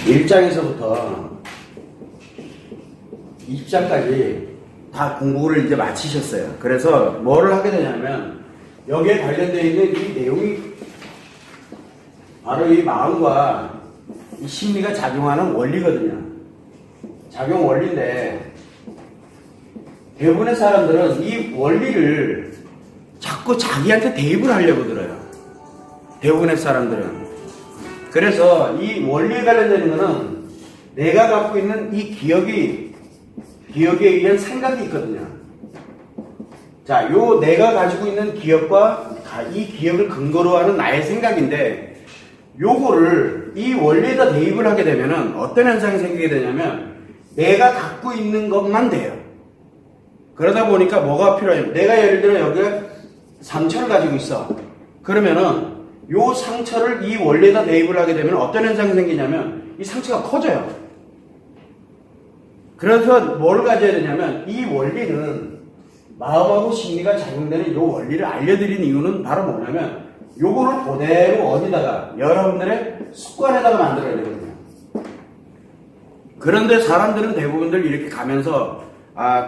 1장에서부터 20장까지 다 공부를 이제 마치셨어요. 그래서 뭐를 하게 되냐면 여기에 관련되어 있는 이 내용이 바로 이 마음과 이 심리가 작용하는 원리거든요. 작용 원리인데 대부분의 사람들은 이 원리를 자꾸 자기한테 대입을 하려고 들어요. 대부분의 사람들은. 그래서 이 원리에 관련되는 거는 내가 갖고 있는 이 기억에 의한 생각이 있거든요. 자, 요 내가 가지고 있는 기억과 이 기억을 근거로 하는 나의 생각인데 요거를 이 원리에다 대입을 하게 되면은 어떤 현상이 생기게 되냐면 내가 갖고 있는 것만 돼요. 그러다 보니까 뭐가 필요해요? 내가 예를 들어 여기에 상처를 가지고 있어. 그러면은 요 상처를 이 원리에다 대입을 하게 되면 어떤 현상이 생기냐면 이 상처가 커져요. 그래서 뭘 가져야 되냐면 이 원리는 마음하고 심리가 작용되는 이 원리를 알려드린 이유는 바로 뭐냐면 요거를 그대로 어디다가 여러분들의 습관에다가 만들어야 되거든요. 그런데 사람들은 대부분들 이렇게 가면서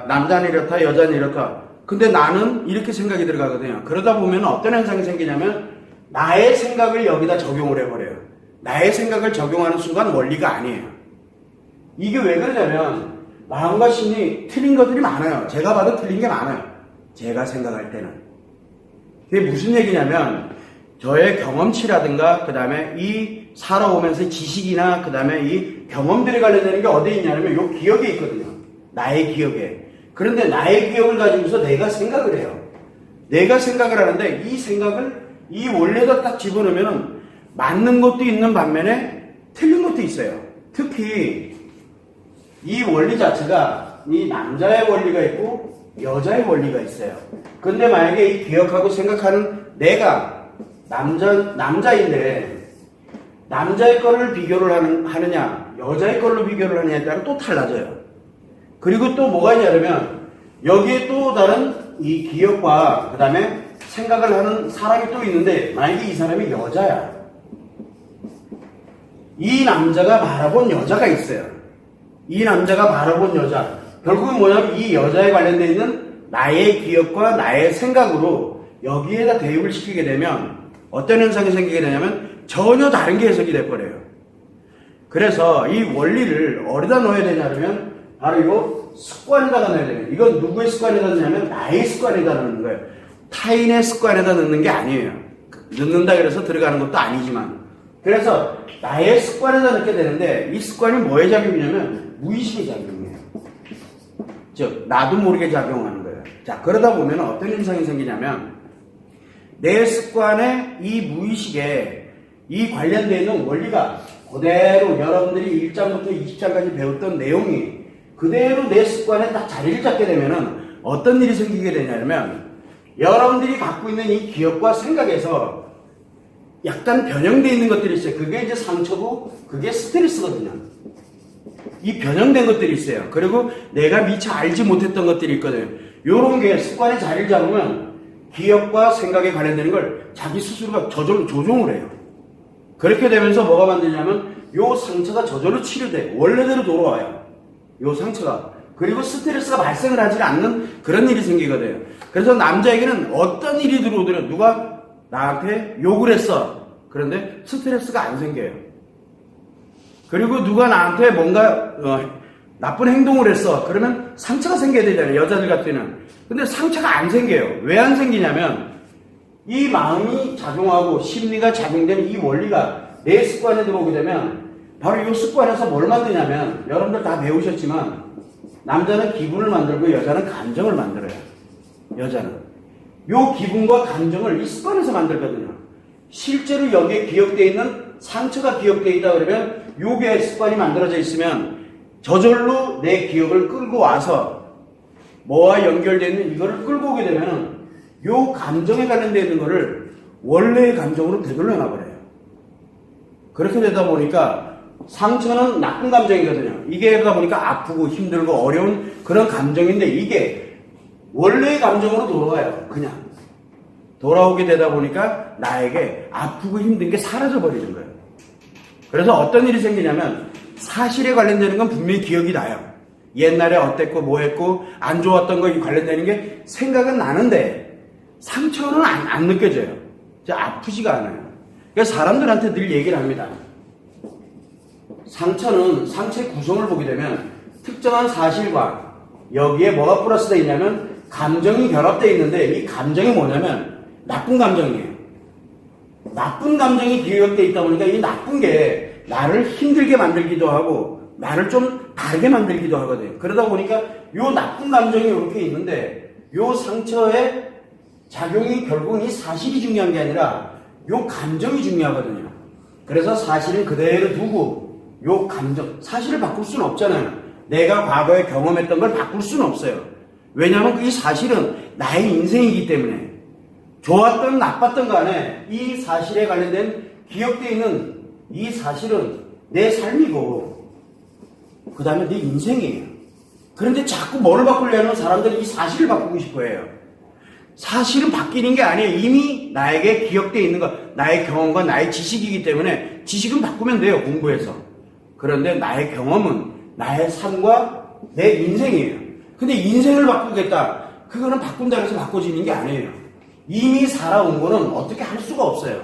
남자는 이렇다 여자는 이렇다 근데 나는 이렇게 생각이 들어가거든요. 그러다 보면 어떤 현상이 생기냐면 나의 생각을 여기다 적용을 해버려요. 나의 생각을 적용하는 순간 원리가 아니에요. 이게 왜 그러냐면 마음과 심리 틀린 것들이 많아요. 제가 봐도 틀린 게 많아요. 제가 생각할 때는. 그게 무슨 얘기냐면 저의 경험치라든가 그 다음에 이 살아오면서 지식이나 그 다음에 이 경험들에 관련되는 게 어디에 있냐면 요 기억에 있거든요. 나의 기억에. 그런데 나의 기억을 가지고서 내가 생각을 해요. 내가 생각을 하는데 이 생각을 이 원리에다 딱 집어넣으면 맞는 것도 있는 반면에 틀린 것도 있어요. 특히 이 원리 자체가 이 남자의 원리가 있고 여자의 원리가 있어요. 근데 만약에 이 기억하고 생각하는 내가 남자인데 남자의 거를 비교를 하느냐 여자의 걸로 비교를 하느냐에 따라 또 달라져요. 그리고 또 뭐가 있냐면 여기에 또 다른 이 기억과 그 다음에 생각을 하는 사람이 또 있는데 만약에 이 사람이 여자야. 이 남자가 바라본 여자가 있어요. 이 남자가 바라본 여자. 결국은 뭐냐면 이 여자에 관련되어 있는 나의 기억과 나의 생각으로 여기에다 대입을 시키게 되면 어떤 현상이 생기게 되냐면 전혀 다른 게 해석이 돼버려요. 그래서 이 원리를 어디다 넣어야 되냐면 바로 이거 습관에다가 넣어야 돼요. 이건 누구의 습관에다 넣냐면 나의 습관에다 넣는 거예요. 타인의 습관에다 넣는 게 아니에요. 넣는다 그래서 들어가는 것도 아니지만. 그래서 나의 습관에다 넣게 되는데 이 습관이 뭐에 작용이냐면 무의식의 작용이에요. 즉 나도 모르게 작용하는 거예요. 자, 그러다 보면 어떤 현상이 생기냐면 내 습관에 이 무의식에 이 관련되어 있는 원리가 그대로 여러분들이 1장부터 20장까지 배웠던 내용이 그대로 내 습관에 딱 자리를 잡게 되면은 어떤 일이 생기게 되냐면 여러분들이 갖고 있는 이 기억과 생각에서 약간 변형되어 있는 것들이 있어요. 그게 이제 상처고 그게 스트레스거든요. 이 변형된 것들이 있어요. 그리고 내가 미처 알지 못했던 것들이 있거든요. 요런 게 습관에 자리를 잡으면 기억과 생각에 관련되는 걸 자기 스스로가 저절로 조종을 해요. 그렇게 되면서 뭐가 만들냐면 요 상처가 저절로 치료돼 원래대로 돌아와요. 요 상처가. 그리고 스트레스가 발생을 하지 않는 그런 일이 생기거든요. 그래서 남자에게는 어떤 일이 들어오더라도 누가 나한테 욕을 했어. 그런데 스트레스가 안 생겨요. 그리고 누가 나한테 뭔가 나쁜 행동을 했어. 그러면 상처가 생겨야 되잖아요. 여자들 같은 경우는. 근데 상처가 안 생겨요. 왜 안 생기냐면 이 마음이 작용하고 심리가 작용되는 이 원리가 내 습관에 들어오게 되면 바로 이 습관에서 뭘 만드냐면 여러분들 다 배우셨지만 남자는 기분을 만들고 여자는 감정을 만들어요. 여자는. 요 기분과 감정을 이 습관에서 만들거든요. 실제로 여기에 기억되어 있는 상처가 기억되어 있다 그러면 요게 습관이 만들어져 있으면 저절로 내 기억을 끌고 와서 뭐와 연결되어 있는 이거를 끌고 오게 되면 요 감정에 관련되어 있는 거를 원래의 감정으로 되돌려놔버려요. 그렇게 되다 보니까 상처는 나쁜 감정이거든요. 이게 그러다 보니까 아프고 힘들고 어려운 그런 감정인데 이게 원래의 감정으로 돌아와요. 그냥 돌아오게 되다 보니까 나에게 아프고 힘든 게 사라져 버리는 거예요. 그래서 어떤 일이 생기냐면 사실에 관련되는 건 분명히 기억이 나요. 옛날에 어땠고 뭐 했고 안 좋았던 거 관련되는 게 생각은 나는데 상처는 안 느껴져요. 아프지가 않아요. 그래서 사람들한테 늘 얘기를 합니다. 상처는 상처의 구성을 보게 되면 특정한 사실과 여기에 뭐가 플러스되어 있냐면 감정이 결합되어 있는데 이 감정이 뭐냐면 나쁜 감정이에요. 나쁜 감정이 기억되어 있다 보니까 이 나쁜 게 나를 힘들게 만들기도 하고 나를 좀 다르게 만들기도 하거든요. 그러다 보니까 요 나쁜 감정이 이렇게 있는데 요 상처의 작용이 결국은 이 사실이 중요한 게 아니라 요 감정이 중요하거든요. 그래서 사실은 그대로 두고 요 감정, 사실을 바꿀 수는 없잖아요. 내가 과거에 경험했던 걸 바꿀 수는 없어요. 왜냐하면 이 사실은 나의 인생이기 때문에 좋았던 나빴던 간에 이 사실에 관련된 기억되어 있는 이 사실은 내 삶이고 그 다음에 내 인생이에요. 그런데 자꾸 뭐를 바꾸려면 사람들이 이 사실을 바꾸고 싶어 해요. 사실은 바뀌는 게 아니에요. 이미 나에게 기억되어 있는 것, 나의 경험과 나의 지식이기 때문에 지식은 바꾸면 돼요. 공부해서. 그런데 나의 경험은 나의 삶과 내 인생이에요. 근데 인생을 바꾸겠다. 그거는 바꾼다고 해서 바꿔지는 게 아니에요. 이미 살아온 거는 어떻게 할 수가 없어요.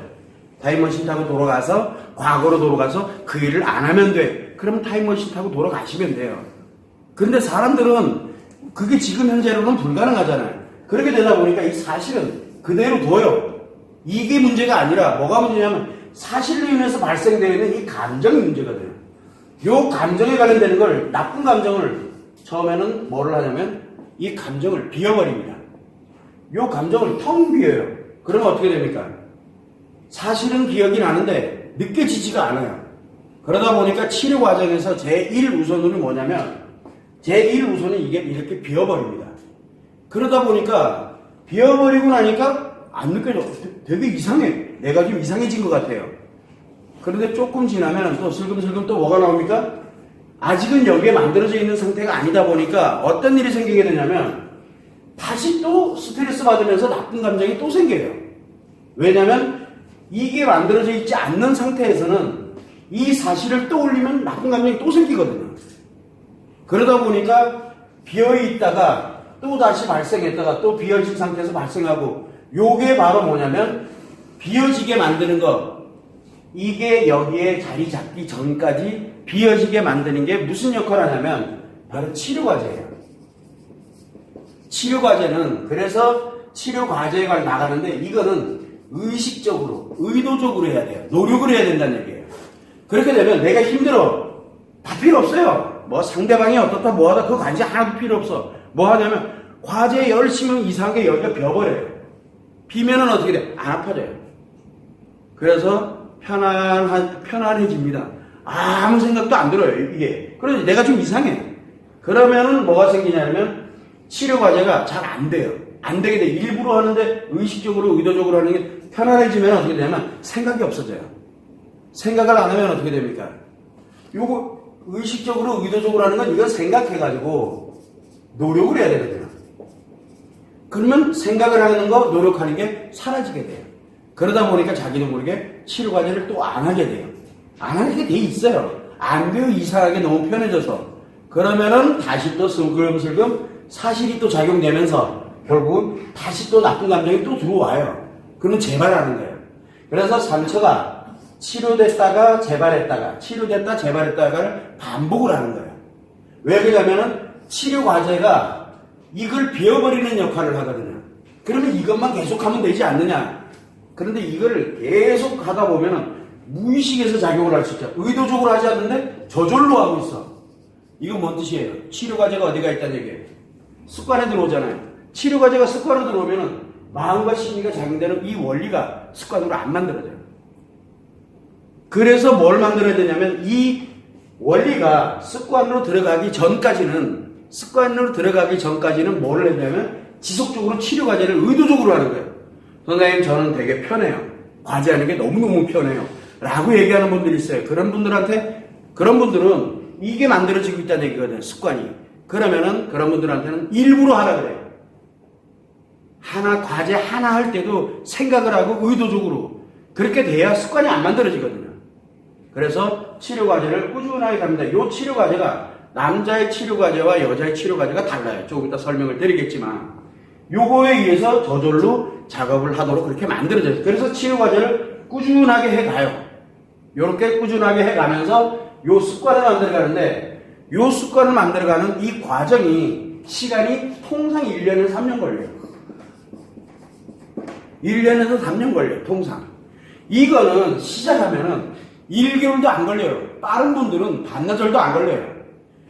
타임머신 타고 돌아가서 과거로 돌아가서 그 일을 안 하면 돼. 그러면 타임머신 타고 돌아가시면 돼요. 그런데 사람들은 그게 지금 현재로는 불가능하잖아요. 그렇게 되다 보니까 이 사실은 그대로 둬요. 이게 문제가 아니라 뭐가 문제냐면 사실로 인해서 발생되어 있는 이 감정이 문제가 돼요. 요 감정에 관련되는 걸 나쁜 감정을 처음에는 뭐를 하냐면 이 감정을 비워버립니다. 요 감정을 텅 비워요. 그러면 어떻게 됩니까? 사실은 기억이 나는데 느껴지지가 않아요. 그러다 보니까 치료 과정에서 제1우선으로 뭐냐면 제1우선은 이게 이렇게 비워버립니다. 그러다 보니까 비워버리고 나니까 안 느껴져. 되게 이상해. 내가 좀 이상해진 것 같아요. 그런데 조금 지나면 또 슬금슬금 또 뭐가 나옵니까? 아직은 여기에 만들어져 있는 상태가 아니다 보니까 어떤 일이 생기게 되냐면 다시 또 스트레스 받으면서 나쁜 감정이 또 생겨요. 왜냐하면 이게 만들어져 있지 않는 상태에서는 이 사실을 떠올리면 나쁜 감정이 또 생기거든요. 그러다 보니까 비어있다가 또 다시 발생했다가 또 비어진 상태에서 발생하고 요게 바로 뭐냐면 비어지게 만드는 거 이게 여기에 자리 잡기 전까지 비어지게 만드는 게 무슨 역할을 하냐면 바로 치료과제예요. 치료과제는 그래서 치료과제에 나가는데 이거는 의식적으로 의도적으로 해야 돼요. 노력을 해야 된다는 얘기예요. 그렇게 되면 내가 힘들어 다 필요 없어요. 뭐 상대방이 어떻다 뭐하다 그거 관심 하나도 필요 없어. 뭐 하냐면 과제 열심히 이상하게 여기가 비어버려요. 비면은 어떻게 돼? 안 아파져요. 그래서 편안해집니다. 아무 생각도 안 들어요, 이게. 그래서 내가 좀 이상해. 그러면은 뭐가 생기냐면 치료 과제가 잘 안 돼요. 안 되게 돼. 일부러 하는데 의식적으로, 의도적으로 하는 게 편안해지면 어떻게 되냐면 생각이 없어져요. 생각을 안 하면 어떻게 됩니까? 요거 의식적으로, 의도적으로 하는 건 이건 생각해가지고 노력을 해야 되거든요. 그러면 생각을 하는 거, 노력하는 게 사라지게 돼요. 그러다 보니까 자기도 모르게 치료 과제를 또 안 하게 돼요. 안 하게 돼 있어요. 안 돼요. 이상하게 너무 편해져서. 그러면은 다시 또 슬금슬금 사실이 또 작용되면서 결국 다시 또 나쁜 감정이 또 들어와요. 그러면 재발하는 거예요. 그래서 상처가 치료됐다가 재발했다가 치료됐다 재발했다가를 반복을 하는 거예요. 왜 그러냐면은 치료 과제가 이걸 비워버리는 역할을 하거든요. 그러면 이것만 계속하면 되지 않느냐. 그런데 이걸 계속 하다 보면은 무의식에서 작용을 할 수 있죠. 의도적으로 하지 않는데 저절로 하고 있어. 이건 뭔 뜻이에요? 치료 과제가 어디가 있다는 얘기예요. 습관에 들어오잖아요. 치료 과제가 습관으로 들어오면은 마음과 심리가 작용되는 이 원리가 습관으로 안 만들어져요. 그래서 뭘 만들어야 되냐면 이 원리가 습관으로 들어가기 전까지는 뭐를 했냐면 지속적으로 치료 과제를 의도적으로 하는 거예요. 선생님 저는 되게 편해요. 과제하는 게 너무너무 편해요. 라고 얘기하는 분들이 있어요. 그런 분들은 이게 만들어지고 있다는 얘기거든요. 습관이. 그러면은 그런 분들한테는 일부러 하라 그래요. 과제 하나 할 때도 생각을 하고 의도적으로 그렇게 돼야 습관이 안 만들어지거든요. 그래서 치료 과제를 꾸준하게 갑니다. 이 치료 과제가 남자의 치료 과제와 여자의 치료 과제가 달라요. 조금 이따 설명을 드리겠지만 요거에 의해서 저절로 작업을 하도록 그렇게 만들어져요. 그래서 치료 과제를 꾸준하게 해가요. 요렇게 꾸준하게 해가면서 요 습관을 만들어가는데 요 습관을 만들어가는 이 과정이 시간이 통상 1년에서 3년 걸려요. 1년에서 3년 걸려요. 통상. 이거는 시작하면은 1개월도 안 걸려요. 빠른 분들은 반나절도 안 걸려요.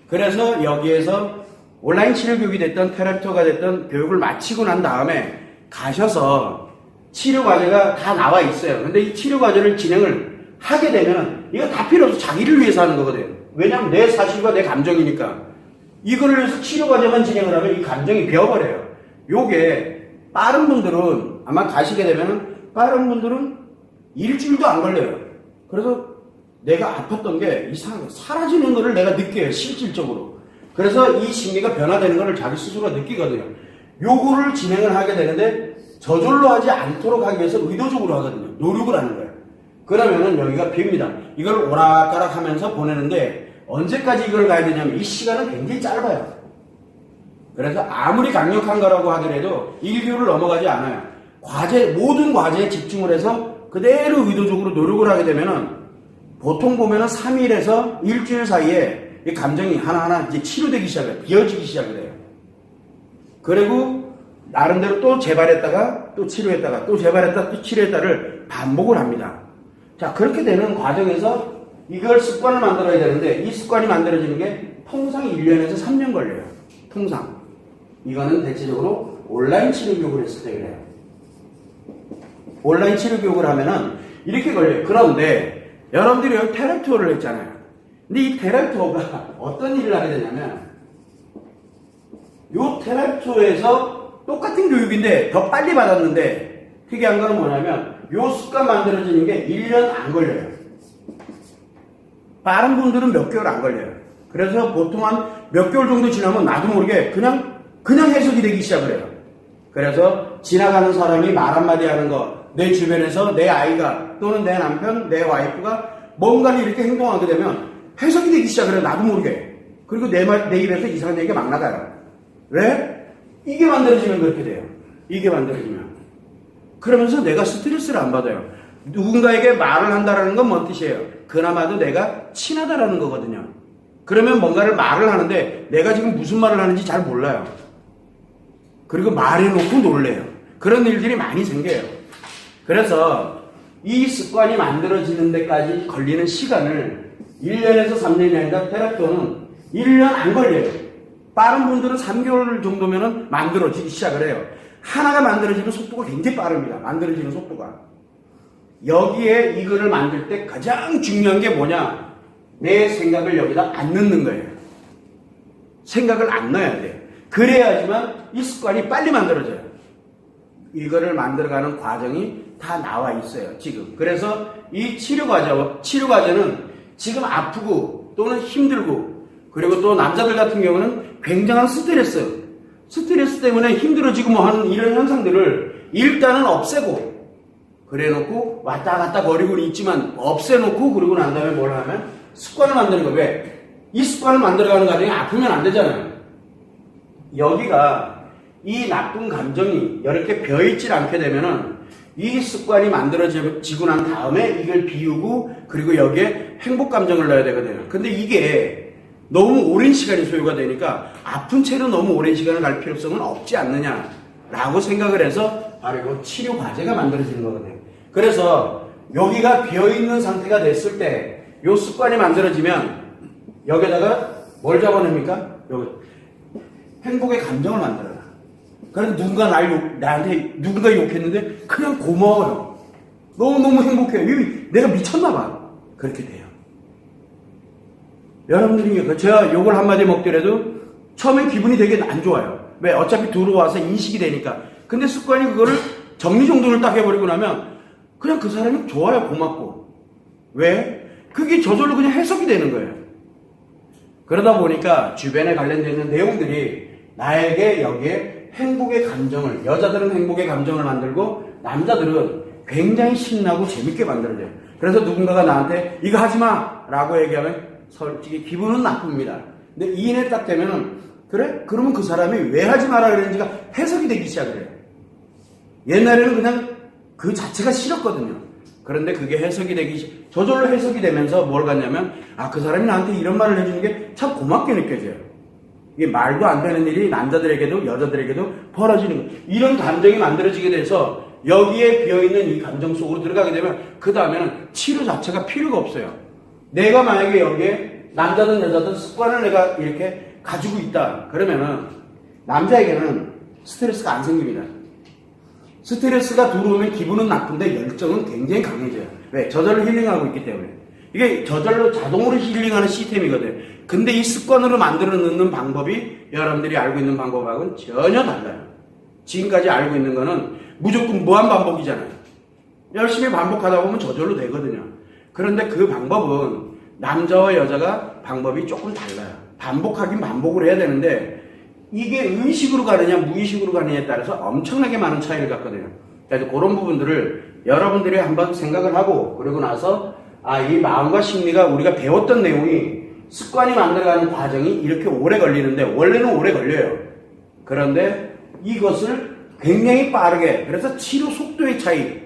그래서 여기에서 온라인 치료 교육이 됐던 테라피터가 됐던 교육을 마치고 난 다음에 가셔서 치료 과제가 다 나와 있어요. 근데 이 치료 과제를 진행을 하게 되면 이거 다 필요 없어. 자기를 위해서 하는 거거든요. 왜냐하면 내 사실과 내 감정이니까. 이걸 위해서 치료 과제만 진행을 하면 이 감정이 비어버려요. 요게 빠른 분들은 아마 가시게 되면은 빠른 분들은 일주일도 안 걸려요. 그래서 내가 아팠던 게 이상하게 사라지는 거를 내가 느껴요. 실질적으로. 그래서 이 심리가 변화되는 거를 자기 스스로가 느끼거든요. 요거를 진행을 하게 되는데 저절로 하지 않도록 하기 위해서 의도적으로 하거든요. 노력을 하는 거예요. 그러면은 여기가 빕니다. 이걸 오락가락 하면서 보내는데 언제까지 이걸 가야 되냐면 이 시간은 굉장히 짧아요. 그래서 아무리 강력한 거라고 하더라도 1개월을 넘어가지 않아요. 모든 과제에 집중을 해서 그대로 의도적으로 노력을 하게 되면은 보통 보면은 3일에서 일주일 사이에 이 감정이 하나하나 이제 치료되기 시작해요. 비어지기 시작을 해요. 그리고 나름대로 또 재발했다가 또 치료했다가 또 재발했다가 또 치료했다를 반복을 합니다. 자, 그렇게 되는 과정에서 이걸 습관을 만들어야 되는데 이 습관이 만들어지는 게 통상 1년에서 3년 걸려요. 통상. 이거는 대체적으로 온라인 치료 교육을 했을 때 그래요. 온라인 치료 교육을 하면은 이렇게 걸려요. 그런데 여러분들이 여기 테라피 투어를 했잖아요. 근데 이 테라피 투어가 어떤 일을 하게 되냐면 요 테라피 투어에서 똑같은 교육인데 더 빨리 받았는데 특이한 건 뭐냐면 요 습관 만들어지는 게 1년 안 걸려요. 빠른 분들은 몇 개월 안 걸려요. 그래서 보통 한 몇 개월 정도 지나면 나도 모르게 그냥 해석이 되기 시작을 해요. 그래서 지나가는 사람이 말 한마디 하는 거, 내 주변에서 내 아이가 또는 내 남편, 내 와이프가 뭔가를 이렇게 행동하게 되면 해석이 되기 시작을 해요. 나도 모르게. 그리고 내 입에서 이상한 얘기가 막 나가요. 왜? 이게 만들어지면 그렇게 돼요. 이게 만들어지면. 그러면서 내가 스트레스를 안 받아요. 누군가에게 말을 한다라는 건 뭔 뜻이에요? 그나마도 내가 친하다라는 거거든요. 그러면 뭔가를 말을 하는데 내가 지금 무슨 말을 하는지 잘 몰라요. 그리고 말해놓고 놀래요. 그런 일들이 많이 생겨요. 그래서 이 습관이 만들어지는 데까지 걸리는 시간을 1년에서 3년이 아니라 테라피는 1년 안 걸려요. 빠른 분들은 3개월 정도면 만들어지기 시작을 해요. 하나가 만들어지는 속도가 굉장히 빠릅니다. 만들어지는 속도가. 여기에 이거를 만들 때 가장 중요한 게 뭐냐? 내 생각을 여기다 안 넣는 거예요. 생각을 안 넣어야 돼요. 그래야지만 이 습관이 빨리 만들어져요. 이거를 만들어가는 과정이 다 나와 있어요, 지금. 그래서 이 치료 과제는 지금 아프고 또는 힘들고 그리고 또 남자들 같은 경우는 굉장한 스트레스 때문에 힘들어지고 뭐 하는 이런 현상들을 일단은 없애고 그래 놓고 왔다 갔다 거리고 있지만 없애놓고 그러고 난 다음에 뭘 하면 습관을 만드는 거예요. 왜? 이 습관을 만들어가는 과정이 아프면 안 되잖아요. 여기가 이 나쁜 감정이 이렇게 벼있질 않게 되면은 이 습관이 만들어지고 난 다음에 이걸 비우고 그리고 여기에 행복 감정을 넣어야 되거든요. 근데 이게 너무 오랜 시간이 소요가 되니까 아픈 채로 너무 오랜 시간을 갈 필요성은 없지 않느냐라고 생각을 해서 바로 이거 치료 과제가 만들어지는 거거든요. 그래서 여기가 비어있는 상태가 됐을 때 이 습관이 만들어지면 여기다가 뭘 잡아냅니까? 여기 행복의 감정을 만들어요. 그래서 나한테 누군가 욕했는데 그냥 고마워요. 너무너무 행복해요. 내가 미쳤나봐. 그렇게 돼요. 여러분들이 제가 욕을 한마디 먹더라도 처음엔 기분이 되게 안 좋아요. 왜? 어차피 들어와서 인식이 되니까. 근데 습관이 그거를 정리정돈을 딱 해버리고 나면 그냥 그 사람이 좋아요. 고맙고. 왜? 그게 저절로 그냥 해석이 되는 거예요. 그러다 보니까 주변에 관련되어 있는 내용들이 나에게 여기에 행복의 감정을, 여자들은 행복의 감정을 만들고 남자들은 굉장히 신나고 재밌게 만들어져요. 그래서 누군가가 나한테 이거 하지 마! 라고 얘기하면 솔직히 기분은 나쁩니다. 근데 2인에 딱 되면은 그래? 그러면 그 사람이 왜 하지 마라 그랬는지가 해석이 되기 시작을 해요. 옛날에는 그냥 그 자체가 싫었거든요. 그런데 그게 해석이 되기, 저절로 해석이 되면서 뭘 갖냐면, 아, 그 사람이 나한테 이런 말을 해주는 게 참 고맙게 느껴져요. 이게 말도 안 되는 일이 남자들에게도 여자들에게도 벌어지는 거예요. 이런 감정이 만들어지게 돼서 여기에 비어있는 이 감정 속으로 들어가게 되면 그 다음에는 치료 자체가 필요가 없어요. 내가 만약에 여기에 남자든 여자든 습관을 내가 이렇게 가지고 있다. 그러면은 남자에게는 스트레스가 안 생깁니다. 스트레스가 들어오면 기분은 나쁜데 열정은 굉장히 강해져요. 왜? 저절로 힐링하고 있기 때문에. 이게 저절로 자동으로 힐링하는 시스템이거든요. 근데 이 습관으로 만들어 넣는 방법이 여러분들이 알고 있는 방법하고는 전혀 달라요. 지금까지 알고 있는 거는 무조건 무한 반복이잖아요. 열심히 반복하다 보면 저절로 되거든요. 그런데 그 방법은 남자와 여자가 방법이 조금 달라요. 반복하긴 반복을 해야 되는데 이게 의식으로 가느냐 무의식으로 가느냐에 따라서 엄청나게 많은 차이를 갖거든요. 그래서 그런 부분들을 여러분들이 한번 생각을 하고 그러고 나서 아, 이 마음과 심리가 우리가 배웠던 내용이 습관이 만들어가는 과정이 이렇게 오래 걸리는데 원래는 오래 걸려요. 그런데 이것을 굉장히 빠르게 그래서 치료 속도의 차이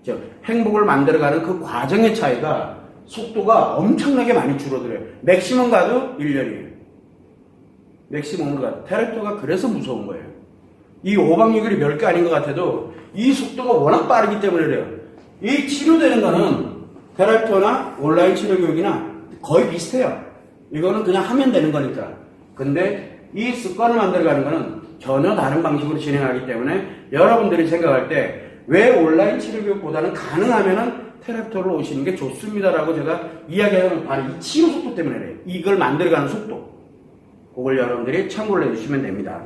즉 행복을 만들어가는 그 과정의 차이가 속도가 엄청나게 많이 줄어들어요. 맥시멈 가도 1년이에요. 맥시멈을 가도. 테라피가 그래서 무서운 거예요. 이 5박 6일이 별게 아닌 것 같아도 이 속도가 워낙 빠르기 때문에 그래요. 이 치료되는 거는 테라피나 온라인 치료 교육이나 거의 비슷해요. 이거는 그냥 하면 되는 거니까. 근데 이 습관을 만들어가는 거는 전혀 다른 방식으로 진행하기 때문에 여러분들이 생각할 때 왜 온라인 치료 교육보다는 가능하면은 테라피로 오시는 게 좋습니다라고 제가 이야기하는 바로 이 치료 속도 때문에 그래요. 이걸 만들어가는 속도. 그걸 여러분들이 참고를 해주시면 됩니다.